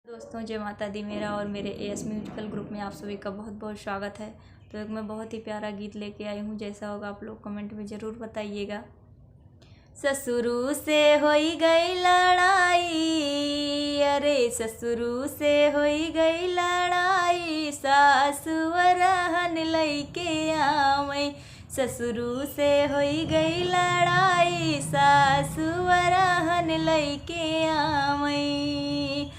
दोस्तों जय माता दी। मेरा और मेरे एएस म्यूजिकल ग्रुप में आप सभी का बहुत बहुत स्वागत है। तो एक मैं बहुत ही प्यारा गीत लेके आई हूँ, जैसा होगा आप लोग कमेंट में ज़रूर बताइएगा। ससुरु से होई गई लड़ाई, अरे ससुरु से होई गई लड़ाई, सासुवरहन लइके आवै। ससुरु से होई गई लड़ाई, सासुवरहन लइके आवै।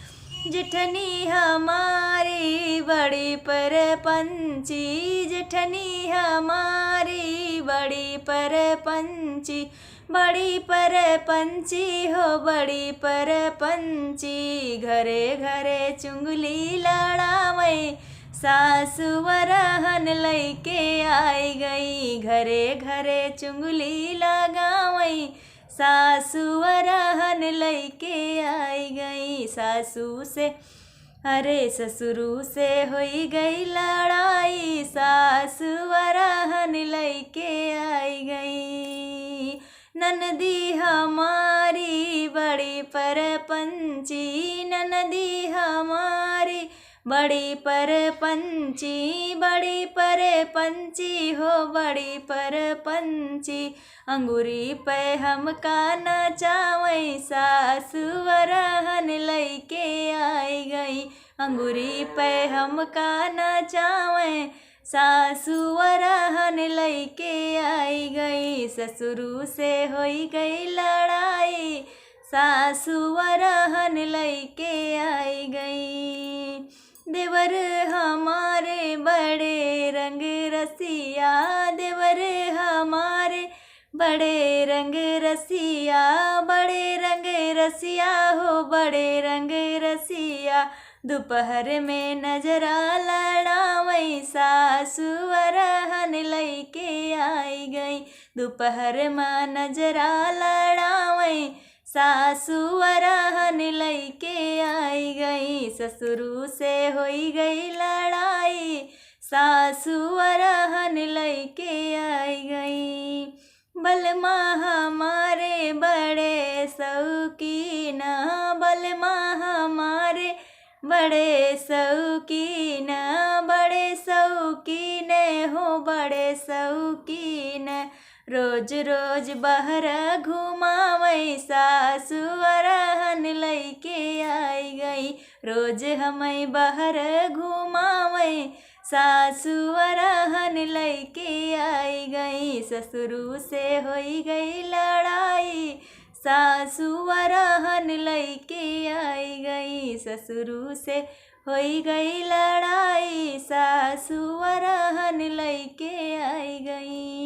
जेठनी हमारी बड़ी परपंची, जेठनी हमारी बड़ी परपंची, बड़ी परपंची हो बड़ी परपंची। घरे घरे चुंगली लड़ावै, सासुवरहन लइके आई गई। घरे घरे चुंगली लगावै, सासुवरहन लइके आई गई। सासू से अरे ससुरु से होई गई लड़ाई, सासुवरहन लइके आई गई। ननदी हमारी बड़ी परपंची, ननदी हमारी बड़ी परपंची, बड़ी परपंची हो बड़ी परपंची। अंगूरी पे हमका नचावै, सासुवरहन लइके आई गई। अंगूरी पे हमका नचावै, सासुवरहन लइके आई गई। ससुरु से होई गई लड़ाई, सासुवरहन लइके आई गई। देवर हमारे बड़े रंग रसिया, देवर हमारे बड़े रंग रसिया, बड़े रंग रसिया हो बड़े रंग रसिया। दोपहर में नजरा लड़ावै, सासुवरहन लइके आई गई। दोपहर में नजरा लड़ावै, सासुवरहन लइके आई गई। ससुरु से होई गई लड़ाई, सासुवरहन लइके आई गई। बलमा हमारे बड़े शौकीन, बलमा हमारे बड़े शौकीन, बड़े शौकीन हो बड़े शौकीन। रोज रोज बहर घुमावै, सासुवरहन लइके आई गई। रोज हमें बहर घुमावै, सासुवरहन लइके आई गई। ससुरु से होई गई लड़ाई, सासुवरहन लइके आई गई। ससुरु से होई गई लड़ाई, सासुवरहन लइके आई गई।